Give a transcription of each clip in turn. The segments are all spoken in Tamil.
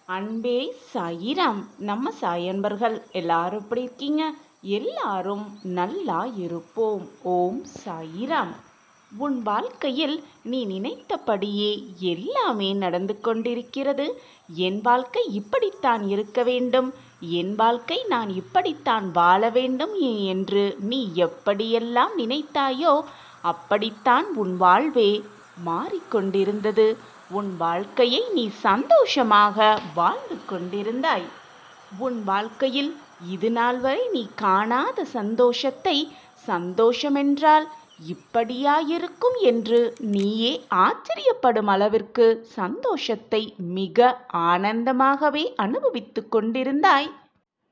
அன்பே சாயிராம். நம்ம சாய் அன்பர்கள் எல்லாரும் எப்படி இருக்கீங்க? எல்லாரும் நல்லா இருப்போம். ஓம் சாயிராம். உன் வாழ்க்கையில் நீ நினைத்தபடியே எல்லாமே நடந்து கொண்டிருக்கிறது. என் வாழ்க்கை இப்படித்தான் இருக்க வேண்டும், என் வாழ்க்கை நான் இப்படித்தான் வாழ வேண்டும் என்று நீ எப்படியெல்லாம் நினைத்தாயோ அப்படித்தான் உன் வாழ்வே மாறிக்கொண்டிருந்தது. உன் வாழ்க்கையை நீ சந்தோஷமாக வாழ்ந்து கொண்டிருந்தாய். உன் வாழ்க்கையில் இது நாள் வரை நீ காணாத சந்தோஷத்தை சந்தோஷமென்றால் இப்படியாயிருக்கும் என்று நீயே ஆச்சரியப்படும் அளவிற்கு சந்தோஷத்தை மிக ஆனந்தமாகவே அனுபவித்து கொண்டிருந்தாய்.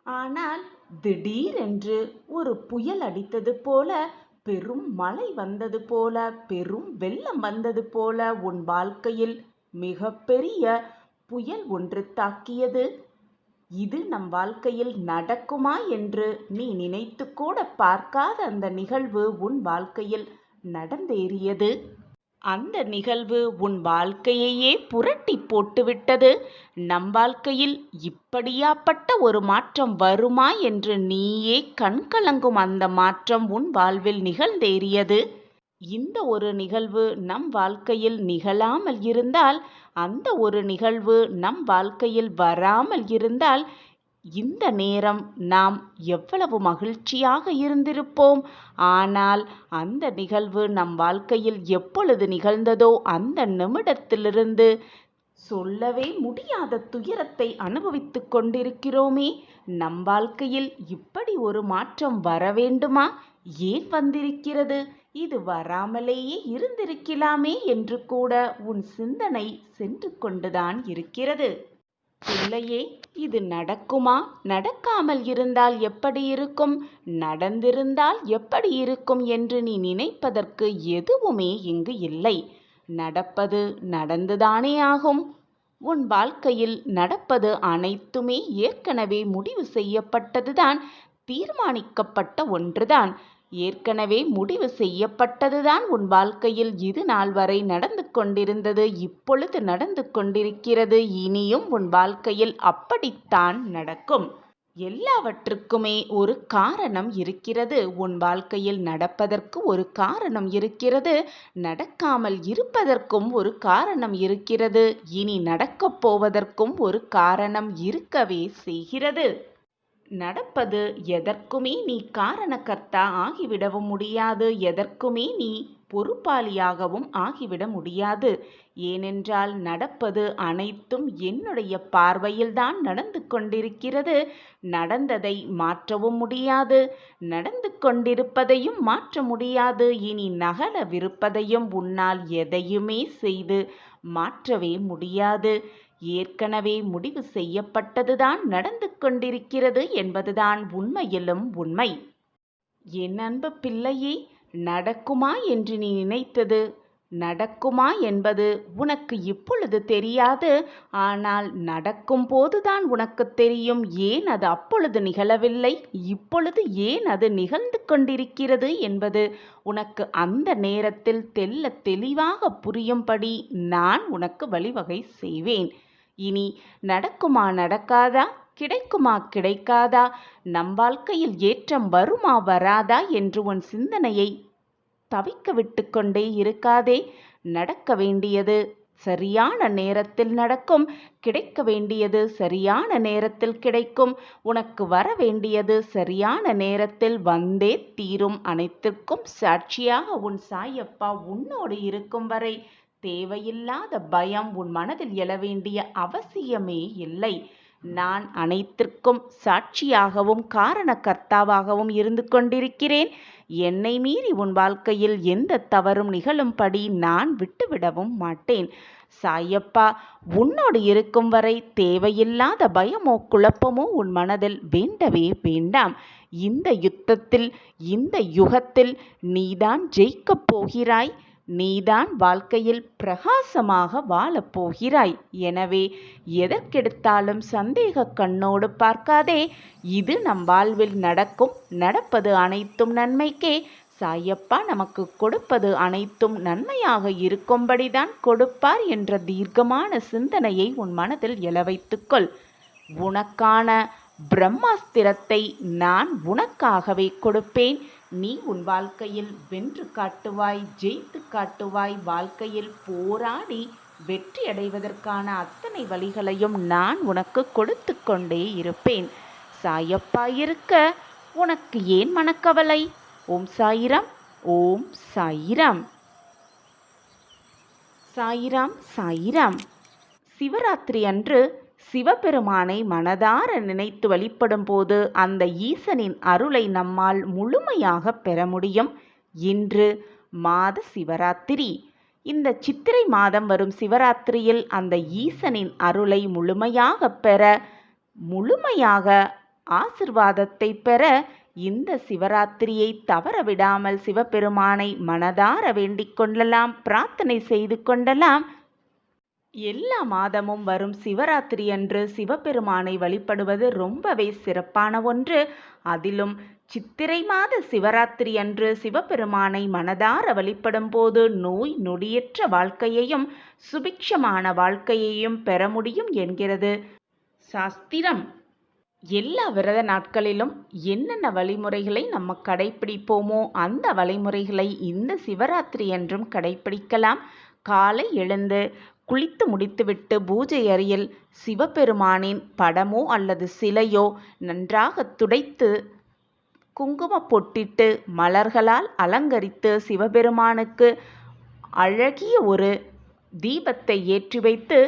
ஆனால் திடீரென்று ஒரு புயல் அடித்தது போல, பெரும் மழை வந்தது போல, பெரும் வெள்ளம் வந்தது போல உன் வாழ்க்கையில் மிகப்பெரிய புயல் ஒன்று தாக்கியது. இது நம் வாழ்க்கையில் நடக்குமா என்று நீ நினைத்து கூட பார்க்காத அந்த நிகழ்வு உன் வாழ்க்கையில் நடந்தேறியது. அந்த நிகழ்வு உன் வாழ்க்கையையே புரட்டி போட்டுவிட்டது. நம் வாழ்க்கையில் இப்படியாப்பட்ட ஒரு மாற்றம் வருமா என்று நீயே கண்கலங்கும் அந்த மாற்றம் உன் வாழ்வில் நிகழ்ந்தேறியது. இந்த ஒரு நிகழ்வு நம் வாழ்க்கையில் நிகழாமல் இருந்தால், அந்த ஒரு நிகழ்வு நம் வாழ்க்கையில் வராமல் இருந்தால், இந்த நேரம் நாம் எவ்வளவு மகிழ்ச்சியாக இருந்திருப்போம். ஆனால் அந்த நிகழ்வு நம் வாழ்க்கையில் எப்பொழுது நிகழ்ந்ததோ அந்த நிமிடத்திலிருந்து சொல்லவே முடியாத துயரத்தை அனுபவித்து கொண்டிருக்கிறோமே. நம் வாழ்க்கையில் இப்படி ஒரு மாற்றம் வர வேண்டுமா? ஏன் வந்திருக்கிறது? இது வராமலேயே இருந்திருக்கலாமே என்று கூட உன் சிந்தனை சென்று கொண்டுதான் இருக்கிறது. பிள்ளையே, இது நடக்குமா? நடக்காமல் இருந்தால் எப்படி இருக்கும்? நடந்திருந்தால் எப்படி இருக்கும் என்று நீ நினைப்பதற்கு எதுவுமே இங்கு இல்லை. நடப்பது நடந்துதானே ஆகும். உன் வாழ்க்கையில் நடப்பது அனைத்துமே ஏற்கனவே முடிவு செய்யப்பட்டதுதான், தீர்மானிக்கப்பட்ட ஒன்றுதான். ஏற்கனவே முடிவு செய்யப்பட்டதுதான் உன் வாழ்க்கையில் இது நாள் வரை நடந்து கொண்டிருந்தது, இப்பொழுது நடந்து கொண்டிருக்கிறது, இனியும் உன் வாழ்க்கையில் அப்படித்தான் நடக்கும். எல்லாவற்றுக்குமே ஒரு காரணம் இருக்கிறது. உன் வாழ்க்கையில் நடப்பதற்கு ஒரு காரணம் இருக்கிறது, நடக்காமல் இருப்பதற்கும் ஒரு காரணம் இருக்கிறது, இனி நடக்கப் போவதற்கும் ஒரு காரணம் இருக்கவே செய்கிறது. நடப்பது எதற்குமே நீ காரணகர்த்தா ஆகிவிடவும் முடியாது, எதற்குமே நீ பொறுப்பாளியாகவும் ஆகிவிட முடியாது. ஏனென்றால் நடப்பது அனைத்தும் என்னுடைய பார்வையில்தான் நடந்து கொண்டிருக்கிறது. நடந்ததை மாற்றவும் முடியாது, நடந்து கொண்டிருப்பதையும் மாற்ற முடியாது, இனி நகரவிருப்பதையும் உன்னால் எதையுமே செய்து மாற்றவே முடியாது. ஏற்கனவே முடிவு செய்யப்பட்டதுதான் நடந்து கொண்டிருக்கிறது என்பதுதான் உண்மையிலும் உண்மை. என் அன்பு பிள்ளையே, நடக்குமா என்று நீ நினைத்தது நடக்குமா என்பது உனக்கு இப்பொழுது தெரியாது. ஆனால் நடக்கும் போதுதான் உனக்கு தெரியும். ஏன் அது அப்பொழுது நிகழவில்லை, இப்பொழுது ஏன் அது நிகழ்ந்து கொண்டிருக்கிறது என்பது உனக்கு அந்த நேரத்தில் தெள்ளத் தெளிவாக புரியும்படி நான் உனக்கு வழிவகை செய்வேன். இனி நடக்குமா நடக்காதா, கிடைக்குமா கிடைக்காதா, நம் வாழ்க்கையில் ஏற்றம் வருமா வராதா என்று உன் சிந்தனையை தவிக்க விட்டு கொண்டே இருக்காதே. நடக்க வேண்டியது சரியான நேரத்தில் நடக்கும், கிடைக்க வேண்டியது சரியான நேரத்தில் கிடைக்கும், உனக்கு வர வேண்டியது சரியான நேரத்தில் வந்தே தீரும். அனைத்திற்கும் சாட்சியாக உன் சாயப்பா உன்னோடு இருக்கும் வரை தேவையில்லாத பயம் உன் மனதில் எழ வேண்டிய அவசியமே இல்லை. நான் அனைத்திற்கும் சாட்சியாகவும் காரணகர்த்தாவாகவும் இருந்து கொண்டிருக்கிறேன். என்னை மீறி உன் வாழ்க்கையில் எந்த தவறும் நிகழும்படி நான் விட்டுவிடவும் மாட்டேன். சாயப்பா உன்னோடு இருக்கும் வரை தேவையில்லாத பயமோ குழப்பமோ உன் மனதில் வேண்டவே வேண்டாம். இந்த யுத்தத்தில், இந்த யுகத்தில் நீதான் ஜெயிக்கப் போகிறாய். நீதான் வாழ்க்கையில் பிரகாசமாக வாழப் போகிறாய். எனவே எதற்கெடுத்தாலும் சந்தேக கண்ணோடு பார்க்காதே. இது நம் வாழ்வில் நடக்கும், நடப்பது அனைத்தும் நன்மைக்கே. சாயப்பா நமக்கு கொடுப்பது அனைத்தும் நன்மையாக இருக்கும்படிதான் கொடுப்பார் என்ற தீர்க்கமான சிந்தனையை உன் மனதில் எழ வைத்துக்கொள். உனக்கான பிரம்மாஸ்திரத்தை நான் உனக்காகவே கொடுப்பேன். நீ உன் வாழ்க்கையில் வென்று காட்டுவாய், ஜெயித்து காட்டுவாய். வாழ்க்கையில் போராடி வெற்றி அடைவதற்கான அத்தனை வழிகளையும் நான் உனக்கு கொடுத்து கொண்டே இருப்பேன். சாயப்பா இருக்க உனக்கு ஏன் மனக்கவலை? ஓம் சாயிராம். ஓம் சாயிராம். சாயிராம் சாயிராம். சிவராத்திரி அன்று சிவபெருமானை மனதார நினைத்து வழிபடும் போது அந்த ஈசனின் அருளை நம்மால் முழுமையாக பெற முடியும். இன்று மாத சிவராத்திரி. இந்த சித்திரை மாதம் வரும் சிவராத்திரியில் அந்த ஈசனின் அருளை முழுமையாக பெற, முழுமையாக ஆசிர்வாதத்தை பெற இந்த சிவராத்திரியை தவறவிடாமல் சிவபெருமானை மனதார வேண்டிக் கொள்ளலாம், பிரார்த்தனை செய்து கொள்ளலாம். எல்லா மாதமும் வரும் சிவராத்திரி அன்று சிவபெருமானை வழிபடுவது ரொம்பவே சிறப்பான ஒன்று. அதிலும் சித்திரை மாத சிவராத்திரி அன்று சிவபெருமானை மனதார வழிபடும் போது நோய் நொடியற்ற வாழ்க்கையையும் சுபிக்ஷமான வாழ்க்கையையும் பெற முடியும் என்கிறது சாஸ்திரம். எல்லா விரத நாட்களிலும் என்னென்ன வழிமுறைகளை நம்ம கடைப்பிடிப்போமோ அந்த வழிமுறைகளை இந்த சிவராத்திரி என்றும் கடைப்பிடிக்கலாம். காலை எழுந்து குளித்து முடித்துவிட்டு பூஜை அறையில் சிவபெருமானின் படமோ அல்லது சிலையோ நன்றாக துடைத்து குங்கும பொட்டிட்டு மலர்களால் அலங்கரித்து சிவபெருமானுக்கு அழகிய ஒரு தீபத்தை ஏற்றி வைத்து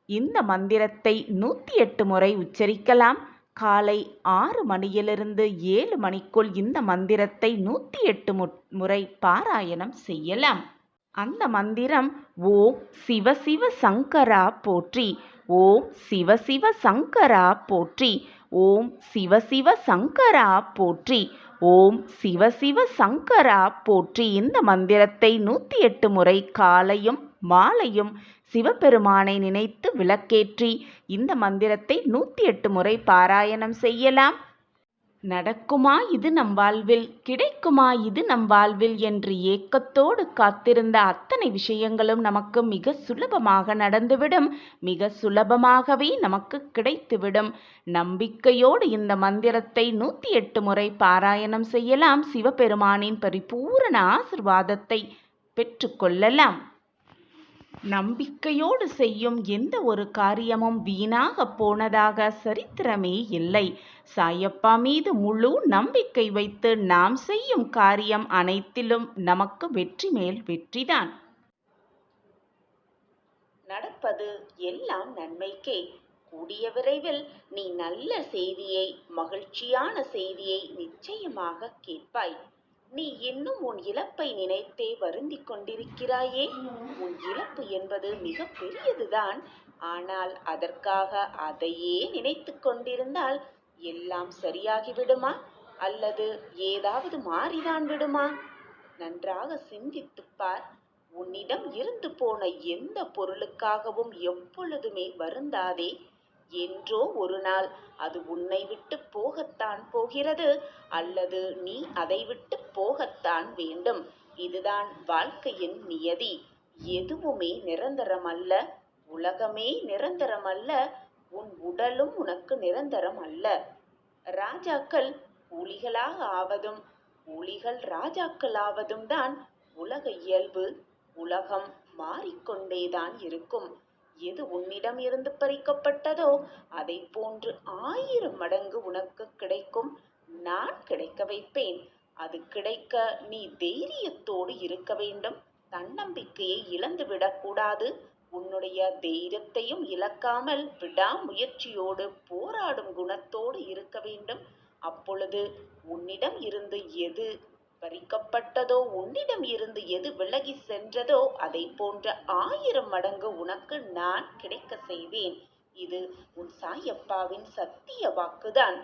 இந்த மந்திரத்தை 108 முறை உச்சரிக்கலாம். காலை 6 மணியிலிருந்து 7 மணிக்குள் இந்த மந்திரத்தை 108 முறை பாராயணம் செய்யலாம். அந்த மந்திரம் ஓம் சிவ சிவ சங்கரா போற்றி, ஓம் சிவ சிவ சங்கரா போற்றி, ஓம் சிவ சிவ சங்கரா போற்றி, ஓம் சிவ சிவ சங்கரா போற்றி. இந்த மந்திரத்தை 108 முறை காலையும் மாலையும் சிவபெருமானை நினைத்து விளக்கேற்றி இந்த மந்திரத்தை 108 முறை பாராயணம் செய்யலாம். நடக்குமா இது நம் வாழ்வில், கிடைக்குமா இது நம் வாழ்வில் என்று ஏக்கத்தோடு காத்திருந்த அத்தனை விஷயங்களும் நமக்கு மிக சுலபமாக நடந்துவிடும். மிக சுலபமாகவே நமக்கு கிடைத்துவிடும். நம்பிக்கையோடு இந்த மந்திரத்தை 108 முறை பாராயணம் செய்யலாம். சிவபெருமானின் பரிபூரண ஆசிர்வாதத்தை பெற்றுக்கொள்ளலாம். நம்பிக்கையோடு செய்யும் எந்த ஒரு காரியமும் வீணாக போனதாக சரித்திரமே இல்லை. சாயப்பா மீது முழு நம்பிக்கை வைத்து நாம் செய்யும் காரியம் அனைத்திலும் நமக்கு வெற்றி மேல் வெற்றிதான். நடப்பது எல்லாம் நன்மைக்கே. கூடிய விரைவில் நீ நல்ல செய்தியை, மகிழ்ச்சியான செய்தியை நிச்சயமாக கேட்பாய். நீ இன்னும் உன் இழப்பை நினைத்தே வருந்திக் கொண்டிருக்கிறாயே. உன் இழப்பு என்பது மிக பெரியதுதான். ஆனால் அதற்காக அதையே நினைத்து கொண்டிருந்தால் எல்லாம் சரியாகிவிடுமா அல்லது ஏதாவது மாறிதான் விடுமா? நன்றாக சிந்தித்துப் பார். உன்னிடம் இருந்து போன எந்த பொருளுக்காகவும் எப்பொழுதுமே வருந்தாதே. என்றோ ஒரு நாள் அது உன்னை விட்டு போகத்தான் போகிறது, அல்லது நீ அதை விட்டு போகத்தான் வேண்டும். இதுதான் வாழ்க்கையின் நியதி. எதுவுமே நிரந்தரமல்ல. உலகமே நிரந்தரமல்ல. உன் உடலும் உனக்கு நிரந்தரம் அல்ல. ராஜாக்கள் கூலிகளாக ஆவதும் கூலிகள் ராஜாக்கள் ஆவதும் தான் உலக இயல்பு. உலகம் மாறிக்கொண்டேதான் இருக்கும். எது உன்னிடம் இருந்து பறிக்கப்பட்டதோ அதை போன்று 1000 மடங்கு உனக்கு கிடைக்கும். நான் கிடைக்க வைப்பேன். அது கிடைக்க நீ தைரியத்தோடு இருக்க வேண்டும். தன்னம்பிக்கையை இழந்து விடக்கூடாது. உன்னுடைய தைரியத்தையும் இழக்காமல் விடாமுயற்சியோடு போராடும் குணத்தோடு இருக்க வேண்டும். அப்பொழுது உன்னிடம் இருந்து எது பறிக்கப்பட்டதோ, உன்னிடம் இருந்து எது விலகி சென்றதோ அதை போன்ற 1000 மடங்கு உனக்கு நான் கிடைக்க செய்வேன். இது உன் சாயப்பாவின் சத்திய வாக்குதான்.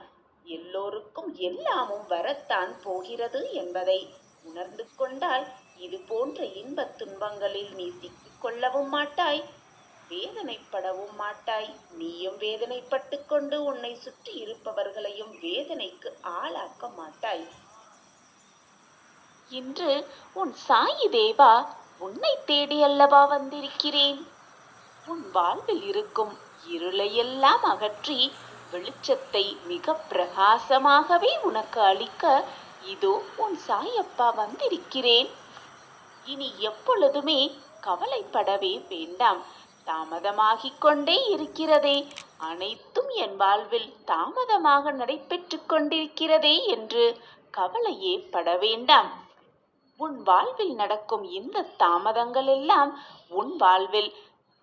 எல்லோருக்கும் எல்லாமும் வரத்தான் போகிறது என்பதை உணர்ந்து கொண்டால் இது போன்ற இன்பத் துன்பங்களில் நீ சிக்கிக் கொள்ளவும் மாட்டாய், வேதனைப்படவும் மாட்டாய். நீயும் வேதனைப்பட்டு கொண்டு உன்னை சுற்றி இருப்பவர்களையும் வேதனைக்கு ஆளாக்க மாட்டாய். இன்று உன் சாயி தேவா உன்னை தேடி அல்லவா வந்திருக்கிறேன். உன் வாழ்வில் இருக்கும் இருளையெல்லாம் அகற்றி வெளிச்சத்தை மிக பிரகாசமாகவே உனக்கு அளிக்க இதோ உன் சாயப்பா வந்திருக்கிறேன். இனி எப்பொழுதுமே கவலைப்படவே வேண்டாம். தாமதமாகிக் கொண்டே இருக்கிறதே, அனைத்தும் என் வாழ்வில் தாமதமாக நடைபெற்றுக் கொண்டிருக்கிறதே என்று கவலையே பட வேண்டாம். உன் வாழ்வில் நடக்கும் இந்த தாமதங்கள் எல்லாம் உன் வாழ்வில்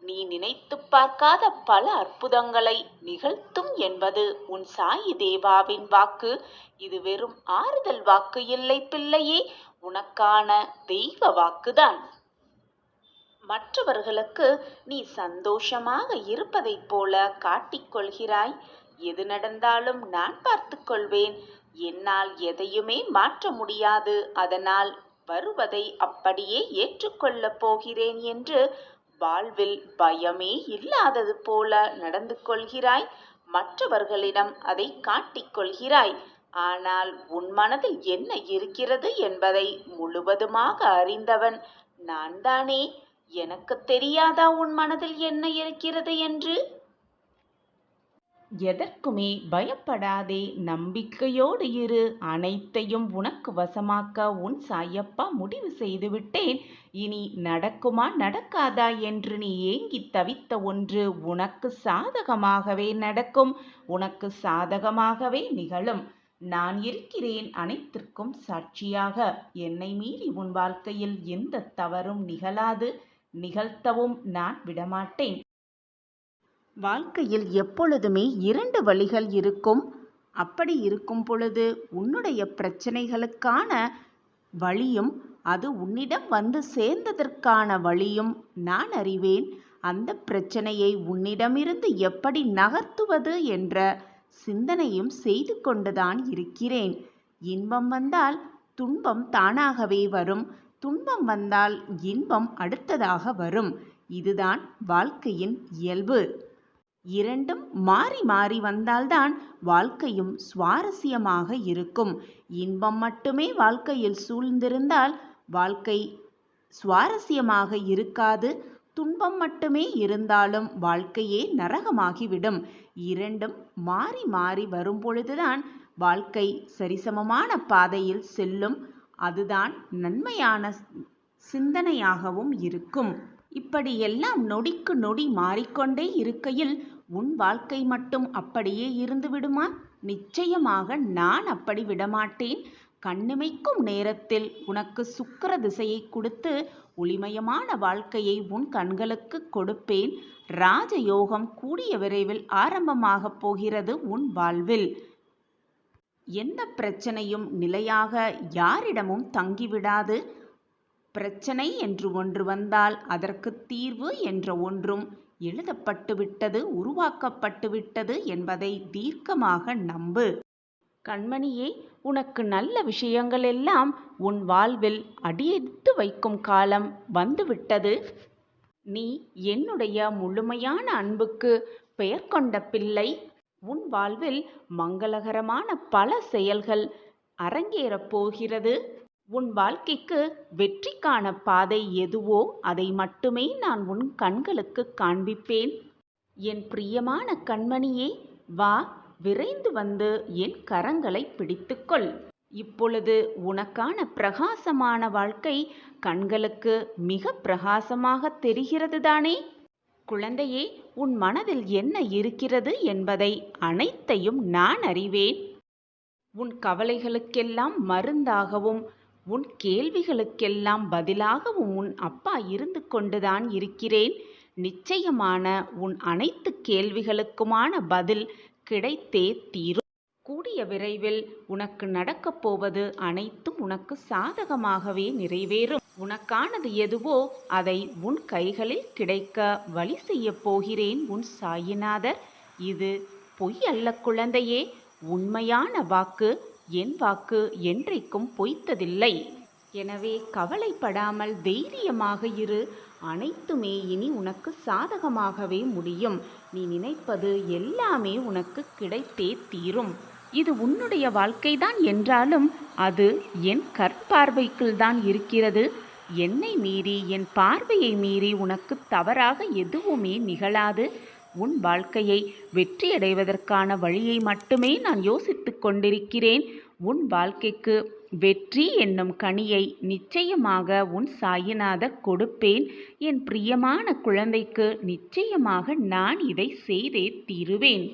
நீ நினைத்து பார்க்காத பல அற்புதங்களை நிகழ்த்தும் என்பது உன் சாயி தேவாவின் வாக்கு. இது வெறும் ஆறுதல் வாக்கு இல்லை பிள்ளையே, உனக்கான தெய்வ வாக்குதான். மற்றவர்களுக்கு நீ சந்தோஷமாக இருப்பதைப் போல காட்டிக்கொள்கிறாய். எது நடந்தாலும் நான் பார்த்து கொள்வேன், என்னால் எதையுமே மாற்ற முடியாது, அதனால் வருவதை அப்படியே ஏற்றுக்கொள்ளப் போகிறேன் என்று வாழ்வில் பயமே இல்லாதது போல நடந்து கொள்கிறாய். மற்றவர்களிடம் அதை காட்டிக்கொள்கிறாய். ஆனால் உன் மனதில் என்ன இருக்கிறது என்பதை முழுவதுமாக அறிந்தவன் நான் தானே. எனக்கு தெரியாதா உன் மனதில் என்ன இருக்கிறது என்று? எதற்குமே பயப்படாதே, நம்பிக்கையோடு இரு. அனைத்தையும் உனக்கு வசமாக்க உன் சாயப்பா முடிவு செய்துவிட்டேன். இனி நடக்குமா நடக்காதா என்று நீ ஏங்கி தவித்த ஒன்று உனக்கு சாதகமாகவே நடக்கும், உனக்கு சாதகமாகவே நிகழும். நான் இருக்கிறேன் அனைத்திற்கும் சாட்சியாக. என்னை மீறி உன் வாழ்க்கையில் எந்த தவறும் நிகழாது, நிகழ்த்தவும் நான் விடமாட்டேன். வாழ்க்கையில் எப்பொழுதுமே 2 வழிகள் இருக்கும். அப்படி இருக்கும் பொழுது உன்னுடைய பிரச்சனைகளுக்கான வழியும் அது உன்னிடம் வந்து சேர்ந்ததற்கான வழியும் நான் அறிவேன். அந்த பிரச்சனையை உன்னிடமிருந்து எப்படி நகர்த்துவது என்ற சிந்தனையும் செய்து கொண்டுதான் இருக்கிறேன். இன்பம் வந்தால் துன்பம் தானாகவே வரும், துன்பம் வந்தால் இன்பம் அடுத்ததாக வரும். இதுதான் வாழ்க்கையின் இயல்பு. இரண்டும் மாறி மாறி வந்தால்தான் வாழ்க்கையும் சுவாரஸ்யமாக இருக்கும். இன்பம் மட்டுமே வாழ்க்கையில் சூழ்ந்திருந்தால் வாழ்க்கை சுவாரஸ்யமாக இருக்காது. துன்பம் மட்டுமே இருந்தாலும் வாழ்க்கையே நரகமாகிவிடும். இரண்டும் மாறி மாறி வரும் பொழுதுதான் வாழ்க்கை சரிசமமான பாதையில் செல்லும். அதுதான் நன்மையான சிந்தனையாகவும் இருக்கும். இப்படி எல்லாம் நொடிக்கு நொடி மாறிக்கொண்டே இருக்கையில் உன் வாழ்க்கை மட்டும் அப்படியே இருந்து விடுமா? நிச்சயமாக நான் அப்படி விடமாட்டேன். கண்ணிமைக்கும் நேரத்தில் உனக்கு சுக்கிர திசையை கொடுத்து ஒளிமயமான வாழ்க்கையை உன் கண்களுக்கு கொடுப்பேன். ராஜயோகம் கூடிய விரைவில் ஆரம்பமாக போகிறது உன் வாழ்வில். எந்த பிரச்சனையும் நிலையாக யாரிடமும் தங்கிவிடாது. பிரச்சனை என்று ஒன்று வந்தால் அதற்கு தீர்வு என்ற ஒன்றும் எழுதப்பட்டுவிட்டது, உருவாக்கப்பட்டுவிட்டது என்பதை தீர்க்கமாக நம்பு. கண்மணியே, உனக்கு நல்ல விஷயங்கள் எல்லாம் உன் வாழ்வில் அடியெடுத்து வைக்கும் காலம் வந்துவிட்டது. நீ என்னுடைய முழுமையான அன்புக்கு பெயர் கொண்ட பிள்ளை. உன் வாழ்வில் மங்களகரமான பல செயல்கள் அரங்கேறப் போகிறது. உன் வாழ்க்கைக்கு வெற்றிக்கான பாதை எதுவோ அதை மட்டுமே நான் உன் கண்களுக்கு காண்பிப்பேன். என் பிரியமான கண்மணியே, வா, விரைந்து வந்து என் கரங்களை பிடித்துக்கொள். இப்பொழுது உனக்கான பிரகாசமான வாழ்க்கை கண்களுக்கு மிக பிரகாசமாக தெரிகிறது தானே? குழந்தையே, உன் மனதில் என்ன இருக்கிறது என்பதை அனைத்தையும் நான் அறிவேன். உன் கவலைகளுக்கெல்லாம் மருந்தாகவும் உன் கேள்விகளுக்கெல்லாம் பதிலாகவும் உன் அப்பா இருந்து கொண்டுதான் இருக்கிறேன். நிச்சயமான உன் அனைத்து கேள்விகளுக்குமான பதில் கிடைத்தே தீரும். கூடிய விரைவில் உனக்கு நடக்கப் போவது அனைத்தும் உனக்கு சாதகமாகவே நிறைவேறும். உனக்கானது எதுவோ அதை உன் கைகளில் கிடைக்க வழி செய்ய போகிறேன் உன் சாயிநாதர். இது பொய் அல்ல குழந்தையே, உண்மையான வாக்கு. என் வாக்கு என்றைக்கும் பொய்த்ததில்லை. எனவே கவலைப்படாமல் தைரியமாக இரு. அனைத்துமே இனி உனக்கு சாதகமாகவே முடியும். நீ நினைப்பது எல்லாமே உனக்கு கிடைத்தே தீரும். இது உன்னுடைய வாழ்க்கைதான் என்றாலும் அது என் கற்பார்வைக்குள் தான் இருக்கிறது. என்னை மீறி, என் பார்வையை மீறி உனக்கு தவறாக எதுவுமே நிகழாது. உன் வாழ்க்கையை வெற்றியடைவதற்கான வழியை மட்டுமே நான் யோசித்துக் கொண்டிருக்கிறேன். உன் வாழ்க்கைக்கு வெற்றி என்னும் கனியை நிச்சயமாக உன் சாயிநாதர் கொடுப்பேன். என் பிரியமான குழந்தைக்கு நிச்சயமாக நான் இதை செய்தே தீருவேன்.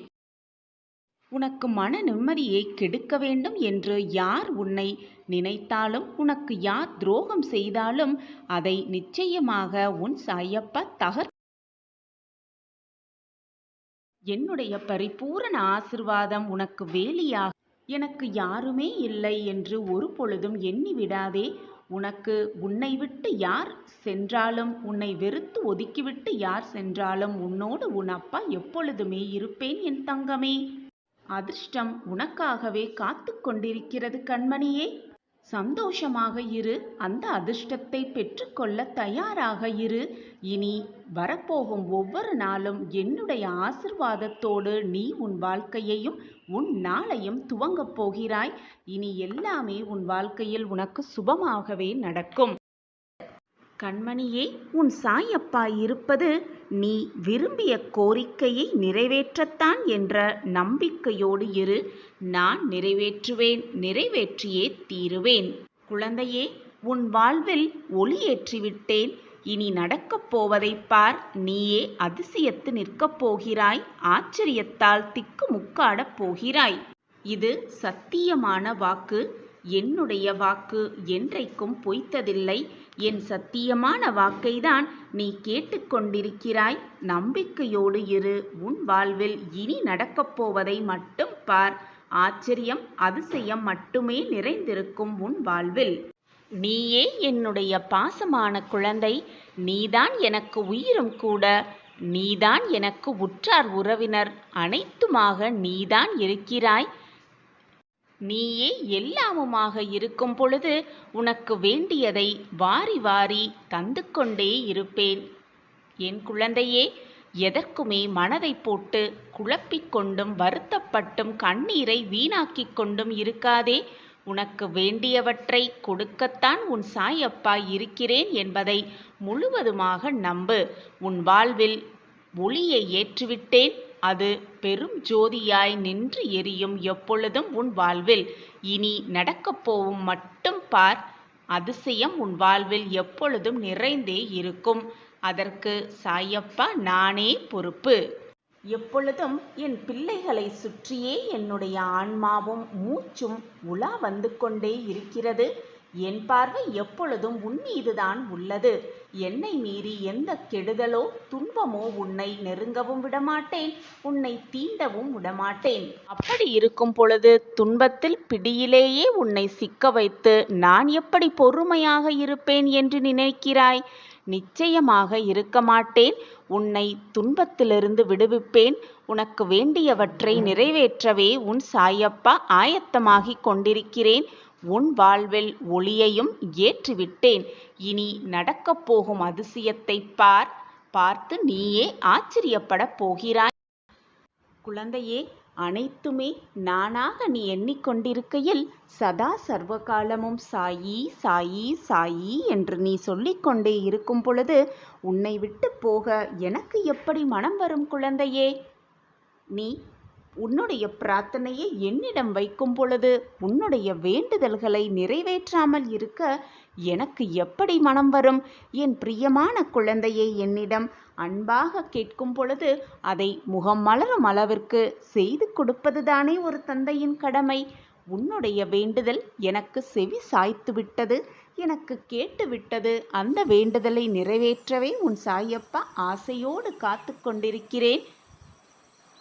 உனக்கு மன நிம்மதியை கெடுக்க வேண்டும் என்று யார் உன்னை நினைத்தாலும், உனக்கு யார் துரோகம் செய்தாலும் அதை நிச்சயமாக உன் சாயப்பா என்னுடைய பரிபூரண ஆசிர்வாதம் உனக்கு வேலியாக. எனக்கு யாருமே இல்லை என்று ஒரு பொழுதும் எண்ணி விடாதே. உனக்கு உன்னை விட்டு யார் சென்றாலும், உன்னை வெறுத்து ஒதுக்கிவிட்டு யார் சென்றாலும் உன்னோடு உன் அப்பா எப்பொழுதுமே இருப்பேன் என் தங்கமே. அதிர்ஷ்டம் உனக்காகவே காத்து கொண்டிருக்கிறது கண்மணியே. சந்தோஷமாக இரு. அந்த அதிர்ஷ்டத்தை பெற்றுக்கொள்ள தயாராக இரு. இனி வரப்போகும் ஒவ்வொரு நாளும் என்னுடைய ஆசிர்வாதத்தோடு நீ உன் வாழ்க்கையையும் உன் நாளையும் துவங்கப் போகிறாய். இனி எல்லாமே உன் வாழ்க்கையில் உனக்கு சுபமாகவே நடக்கும். கண்மணியே, உன் சாயப்பா இருப்பது நீ விரும்பிய கோரிக்கையை நிறைவேற்றத்தான் என்ற நம்பிக்கையோடு இரு. நான் நிறைவேற்றுவேன், நிறைவேற்றியே தீருவேன். குழந்தையே, உன் வாழ்வில் ஒளியேற்றிவிட்டேன். இனி நடக்கப் போவதைப் பார். நீயே அதிசயத்து நிற்கப் போகிறாய். ஆச்சரியத்தால் திக்குமுக்காடப் போகிறாய். இது சத்தியமான வாக்கு. என்னுடைய வாக்கு என்றைக்கும் பொய்த்ததில்லை. என் சத்தியமான வாக்கைதான் நீ கேட்டுக்கொண்டிருக்கிறாய். நம்பிக்கையோடு இரு. உன் வாழ்வில் இனி நடக்கப் போவதை மட்டும் பார். ஆச்சரியம், அதிசயம் மட்டுமே நிறைந்திருக்கும் உன் வாழ்வில். நீயே என்னுடைய பாசமான குழந்தை. நீதான் எனக்கு உயிரும் கூட. நீதான் எனக்கு உற்றார் உறவினர். அனைத்துமாக நீதான் இருக்கிறாய். நீயே எல்லாமுமாக இருக்கும் பொழுது உனக்கு வேண்டியதை வாரி வாரி தந்து கொண்டே இருப்பேன். என் குழந்தையே, எதற்குமே மனதை போட்டு குழப்பிக்கொண்டும் வருத்தப்பட்டும் கண்ணீரை வீணாக்கிக் கொண்டும் இருக்காதே. உனக்கு வேண்டியவற்றை கொடுக்கத்தான் உன் சாயப்பா இருக்கிறேன் என்பதை முழுவதுமாக நம்பு. உன் வாழ்வில் ஒளியை ஏற்றிவிட்டேன். அது பெரும் ஜோதியாய் நின்று எரியும் எப்பொழுதும் உன் வாழ்வில். இனி நடக்கப் போவும் மட்டும் பார். அதிசயம் உன் வாழ்வில் எப்பொழுதும் நிறைந்தே இருக்கும். அதற்கு சாயப்பா நானே பொறுப்பு. எப்பொழுதும் என் பிள்ளைகளை சுற்றியே என்னுடைய ஆன்மாவும் மூச்சும் உலா வந்து கொண்டே இருக்கிறது. என் பார்வை எப்பொழுதும் உன் மீதுதான் உள்ளது. என்னை மீறி எந்த கெடுதலோ துன்பமோ உன்னை நெருங்கவும் விடமாட்டேன், உன்னை தீண்டவும் விடமாட்டேன். அப்படி இருக்கும் பொழுது துன்பத்தில் பிடியிலேயே உன்னை சிக்க வைத்து நான் எப்படி பொறுமையாக இருப்பேன் என்று நினைக்கிறாய்? நிச்சயமாக இருக்க மாட்டேன். உன்னை துன்பத்திலிருந்து விடுவிப்பேன். உனக்கு வேண்டியவற்றை நிறைவேற்றவே உன் சாயப்பா ஆயத்தமாகிக் கொண்டிருக்கிறேன். உன் வாழ்வில் ஒளியையும் ஏற்றிவிட்டேன். இனி நடக்கப் போகும் அதிசயத்தை பார். பார்த்து நீயே ஆச்சரியப்படப் போகிறாய். குழந்தையே, அனைத்துமே நானாக நீ எண்ணிக்கொண்டிருக்கையில் சதா சர்வகாலமும் சாயி சாயி சாயி என்று நீ சொல்லிக்கொண்டே இருக்கும் பொழுது உன்னை விட்டு போக எனக்கு எப்படி மனம் வரும் குழந்தையே? நீ உன்னுடைய பிரார்த்தனையை என்னிடம் வைக்கும் பொழுது உன்னுடைய வேண்டுதல்களை நிறைவேற்றாமல் இருக்க எனக்கு எப்படி மனம் வரும்? என் பிரியமான குழந்தையை என்னிடம் அன்பாக கேட்கும் பொழுது அதை முகம் மலரும் அளவிற்கு செய்து கொடுப்பதுதானே ஒரு தந்தையின் கடமை. உன்னுடைய வேண்டுதல் எனக்கு செவி சாய்த்து விட்டது, எனக்கு கேட்டு விட்டது. அந்த வேண்டுதலை நிறைவேற்றவே உன் சாயப்பா ஆசையோடு காத்து கொண்டிருக்கிறேன்.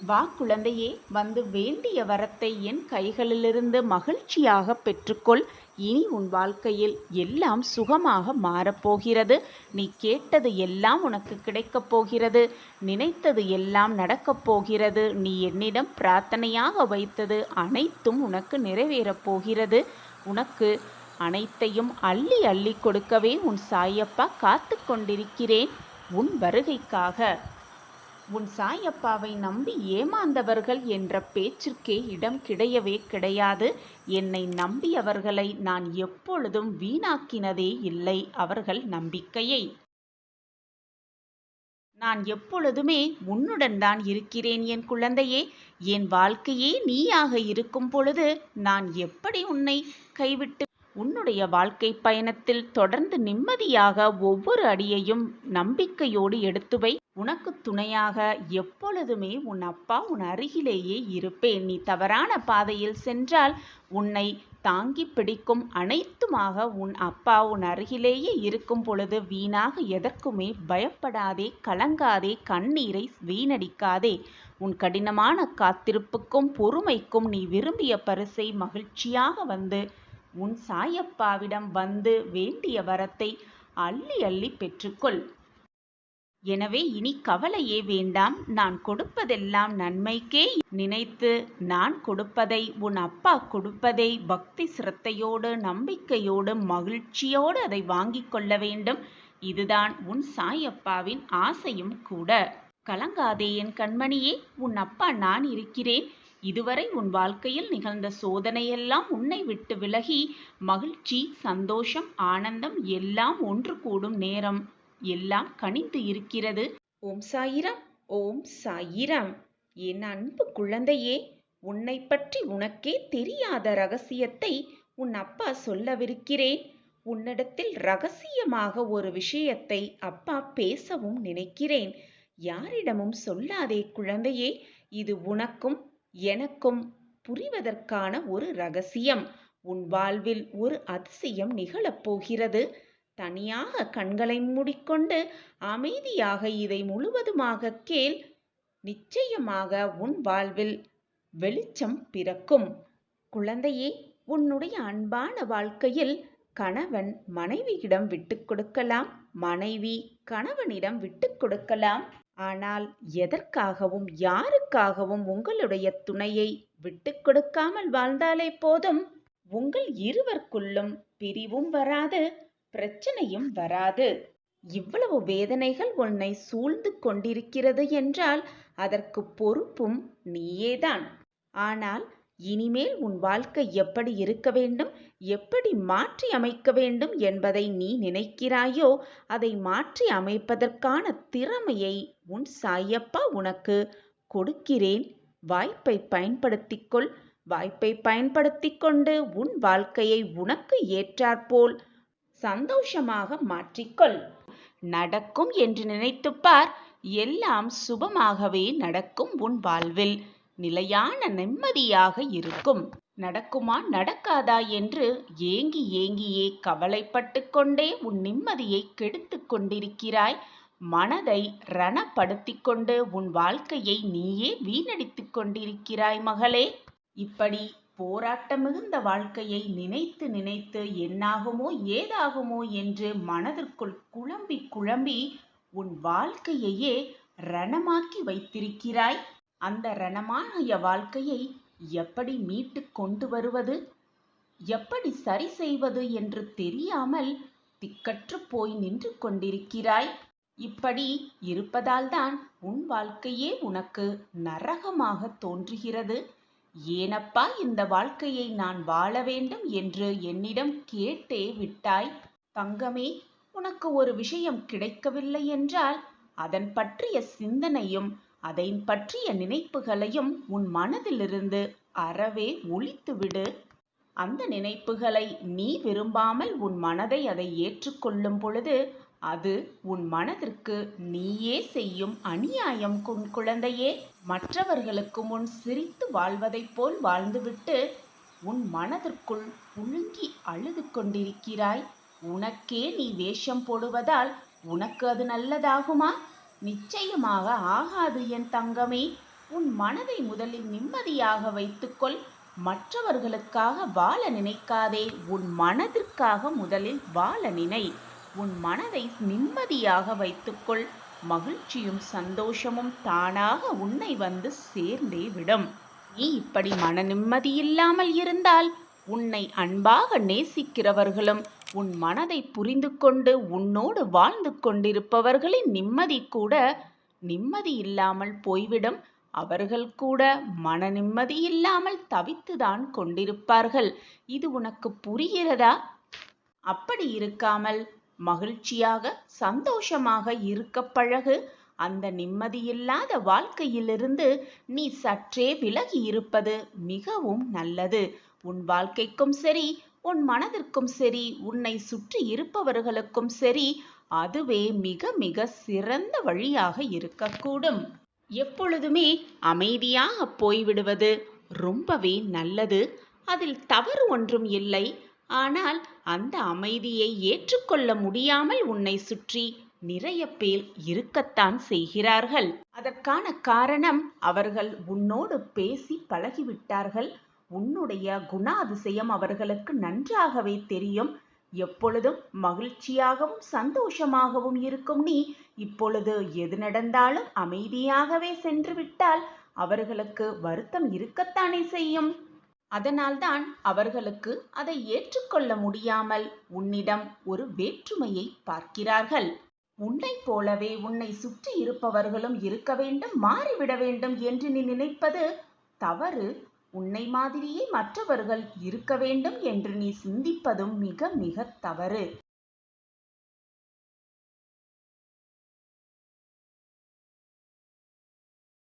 வா குழந்தையே, வந்து வேண்டிய வரத்தை என் கைகளிலிருந்து மகிழ்ச்சியாக பெற்றுக்கொள். இனி உன் வாழ்க்கையில் எல்லாம் சுகமாக மாறப்போகிறது. நீ கேட்டது எல்லாம் உனக்கு கிடைக்கப் போகிறது. நினைத்தது எல்லாம் நடக்கப் போகிறது. நீ என்னிடம் பிரார்த்தனையாக வைத்தது அனைத்தும் உனக்கு நிறைவேறப் போகிறது. உனக்கு அனைத்தையும் அள்ளி அள்ளி கொடுக்கவே உன் சாயப்பா காத்து கொண்டிருக்கிறேன் உன் வருகைக்காக. உன் சாயப்பாவை நம்பி ஏமாந்தவர்கள் என்ற பேச்சிற்கே இடம் கிடையவே கிடையாது. என்னை நம்பியவர்களை நான் எப்பொழுதும் வீணாக்கினதே இல்லை அவர்கள் நம்பிக்கையை. நான் எப்பொழுதுமே உன்னுடன் தான் இருக்கிறேன் என் குழந்தையே. என் வாழ்க்கையே நீயாக இருக்கும் பொழுது நான் எப்படி உன்னை கைவிட்டு உன்னுடைய வாழ்க்கை பயணத்தில் தொடர்ந்து நிம்மதியாக ஒவ்வொரு அடியையும் நம்பிக்கையோடு எடுத்து வை. உனக்கு துணையாக எப்பொழுதுமே உன் அப்பா உன் அருகிலேயே இருப்பேன். நீ தவறான பாதையில் சென்றால் உன்னை தாங்கி பிடிக்கும் அனைத்துமாக உன் அப்பா உன் அருகிலேயே இருக்கும் பொழுது வீணாக எதற்குமே பயப்படாதே, கலங்காதே, கண்ணீரை வீணடிக்காதே. உன் கடினமான காத்திருப்புக்கும் பொறுமைக்கும் நீ விரும்பிய பரிசை மகிழ்ச்சியாக வந்து உன் சாயப்பாவிடம் வந்து வேண்டிய வரத்தை அள்ளி அள்ளி பெற்றுக்கொள். எனவே இனி கவலையே வேண்டாம். நான் கொடுப்பதெல்லாம் நன்மைக்கே நினைத்து நான் கொடுப்பதை உன் அப்பா கொடுப்பதை பக்தி சிரத்தையோடு நம்பிக்கையோடு மகிழ்ச்சியோடு அதை வாங்கி கொள்ள வேண்டும். இதுதான் உன் சாயப்பாவின் ஆசையும் கூட. கலங்காதே என் கண்மணியே, உன் அப்பா நான் இருக்கிறேன். இதுவரை உன் வாழ்க்கையில் நிகழ்ந்த சோதனையெல்லாம் உன்னை விட்டு விலகி மகிழ்ச்சி, சந்தோஷம், ஆனந்தம் எல்லாம் ஒன்று கூடும் நேரம் எல்லாம் கனிந்து இருக்கிறது. ஓம் சாயிராம், ஓம் சாயிராம். என் அன்பு குழந்தையே, உன்னை பற்றி உனக்கே தெரியாத ரகசியத்தை உன் அப்பா சொல்லவிருக்கிறேன். உன்னிடத்தில் ரகசியமாக ஒரு விஷயத்தை அப்பா பேசவும் நினைக்கிறேன். யாரிடமும் சொல்லாதே குழந்தையே. இது உனக்கும் எனக்கும் புரிவதற்கான ஒரு ரகசியம். உன் வாழ்வில் ஒரு அதிசயம் நிகழப்போகிறது. தனியாக கண்களை மூடிக்கொண்டு அமைதியாக இதை முழுவதுமாக கேள். நிச்சயமாக உன் வாழ்வில் வெளிச்சம் பிறக்கும். குழந்தையே, உன்னுடைய அன்பான வாழ்க்கையில் கணவன் மனைவியிடம் விட்டு கொடுக்கலாம், மனைவி கணவனிடம் விட்டு கொடுக்கலாம். ஆனால் எதற்காகவும் யாருக்காகவும் உங்களுடைய துணையை விட்டு கொடுக்காமல் வாழ்ந்தாலே போதும். உங்கள் இருவருக்குள்ளும் பிரிவும் வராது, பிரச்சனையும் வராது. இவ்வளவு வேதனைகள் உன்னை சூழ்ந்து கொண்டிருக்கிறது என்றால் அதற்கு பொறுப்பும் நீயேதான். ஆனால் இனிமேல் உன் வாழ்க்கை எப்படி இருக்க வேண்டும், எப்படி மாற்றி அமைக்க வேண்டும் என்பதை நீ நினைக்கிறாயோ அதை மாற்றி அமைப்பதற்கான திறமையை உன் சாயப்பா உனக்கு கொடுக்கிறேன். வாய்ப்பை பயன்படுத்திக்கொள். வாய்ப்பை பயன்படுத்தி கொண்டு உன் வாழ்க்கையை உனக்கு ஏற்றாற்போல் சந்தோஷமாக மாற்றிக்கொள். நடக்கும் என்று நினைத்துப்பார், எல்லாம் சுபமாகவே நடக்கும். உன் வாழ்வில் நிலையான நிம்மதியாக இருக்கும். நடக்குமா நடக்காதா என்று ஏங்கி ஏங்கியே கவலைப்பட்டு கொண்டே உன் நிம்மதியை கெடுத்து கொண்டிருக்கிறாய். மனதை ரணப்படுத்தி கொண்டு உன் வாழ்க்கையை நீயே வீணடித்து கொண்டிருக்கிறாய் மகளே. இப்படி போராட்டம் மிகுந்த வாழ்க்கையை நினைத்து நினைத்து என்னாகுமோ ஏதாகுமோ என்று மனதிற்குள் குழம்பி குழம்பி உன் வாழ்க்கையையே ரணமாக்கி வைத்திருக்கிறாய். அந்த ரணமாகிய வாழ்க்கையை எப்படி மீட்டு கொண்டு வருவது, எப்படி சரி செய்வது என்று தெரியாமல் திக்கற்று போய் நின்று கொண்டிருக்கிறாய். இப்படி இருப்பதால்தான் உன் வாழ்க்கையே உனக்கு நரகமாக தோன்றுகிறது. ஏனப்பா இந்த வாழ்க்கையை நான் வாழ வேண்டும் என்று என்னிடம் கேட்டே விட்டாய். தங்கமே, உனக்கு ஒரு விஷயம் கிடைக்கவில்லை என்றால் அதன் பற்றிய சிந்தனையும் அதை பற்றிய நினைப்புகளையும் உன் மனதிலிருந்து அறவே ஒழித்துவிடு. அந்த நினைப்புகளை நீ விரும்பாமல் உன் மனதை அதை ஏற்றுக்கொள்ளும் பொழுது அது உன் மனதிற்கு நீயே செய்யும் அநியாயம். குழந்தையே, மற்றவர்களுக்கு முன் சிரித்து வாழ்வதைப் போல் வாழ்ந்துவிட்டு உன் மனதிற்குள் புழுங்கி அழுது கொண்டிருக்கிறாய். உனக்கே நீ வேஷம் போடுவதால் உனக்கு அது நல்லதாகுமா? நிச்சயமாக ஆகாது என் தங்கமே. உன் மனதை முதலில் நிம்மதியாக வைத்துக்கொள். மற்றவர்களுக்காக வாழ நினைக்காதே, உன் மனதிற்காக முதலில் வாழ நினை. உன் மனதை நிம்மதியாக வைத்துக்கொள். மகிழ்ச்சியும் சந்தோஷமும் தானாக உன்னை வந்து சேர்ந்தே விடும். நீ இப்படி மன நிம்மதியில்லாமல் இருந்தால் உன்னை அன்பாக நேசிக்கிறவர்களும் உன் மனதை புரிந்து கொண்டு உன்னோடு வாழ்ந்து கொண்டிருப்பவர்களின் நிம்மதி கூட நிம்மதி இல்லாமல் போய்விடும். அவர்கள் கூட மன நிம்மதி இல்லாமல் தவித்துதான் கொண்டிருப்பார்கள். இது உனக்கு புரிகிறதா? அப்படி இருக்காமல் மகிழ்ச்சியாக சந்தோஷமாக இருக்க பழகு. அந்த நிம்மதியில்லாத வாழ்க்கையிலிருந்து நீ சற்றே விலகி இருப்பது மிகவும் நல்லது. உன் வாழ்க்கைக்கும் சரி, உன் மனதிற்கும் சரி, உன்னை சுற்றி இருப்பவர்களுக்கும் சரி, அதுவே மிக மிக சிறந்த வழியாக இருக்கக்கூடும். எப்பொழுதுமே அமைதியாக போய்விடுவது ரொம்பவே நல்லது. அதில் தவறு ஒன்றும் இல்லை. ஆனால் அந்த அமைதியை ஏற்றுக்கொள்ள முடியாமல் உன்னை சுற்றி நிறைய பேர் இருக்கத்தான் செய்கிறார்கள். அதற்கான காரணம் அவர்கள் உன்னோடு பேசி பழகிவிட்டார்கள். உன்னுடைய குணாதிசயம் அவர்களுக்கு நன்றாகவே தெரியும். எப்பொழுதும் மகிழ்ச்சியாகவும் சந்தோஷமாகவும் இருக்கும் நீ இப்பொழுது எது நடந்தாலும் அமைதியாகவே சென்று விட்டால் அவர்களுக்கு வருத்தம் இருக்கத்தானே செய்யும். அதனால்தான் அவர்களுக்கு அதை ஏற்றுக்கொள்ள முடியாமல் உன்னிடம் ஒரு வேற்றுமையை பார்க்கிறார்கள். உன்னைப் போலவே உன்னை சுற்றி இருப்பவர்களும் இருக்க வேண்டும், மாறிவிட வேண்டும் என்று நீ நினைப்பது தவறு. உன்னை மாதிரியே மற்றவர்கள் இருக்க வேண்டும் என்று நீ சிந்திப்பதும் மிக மிக தவறு.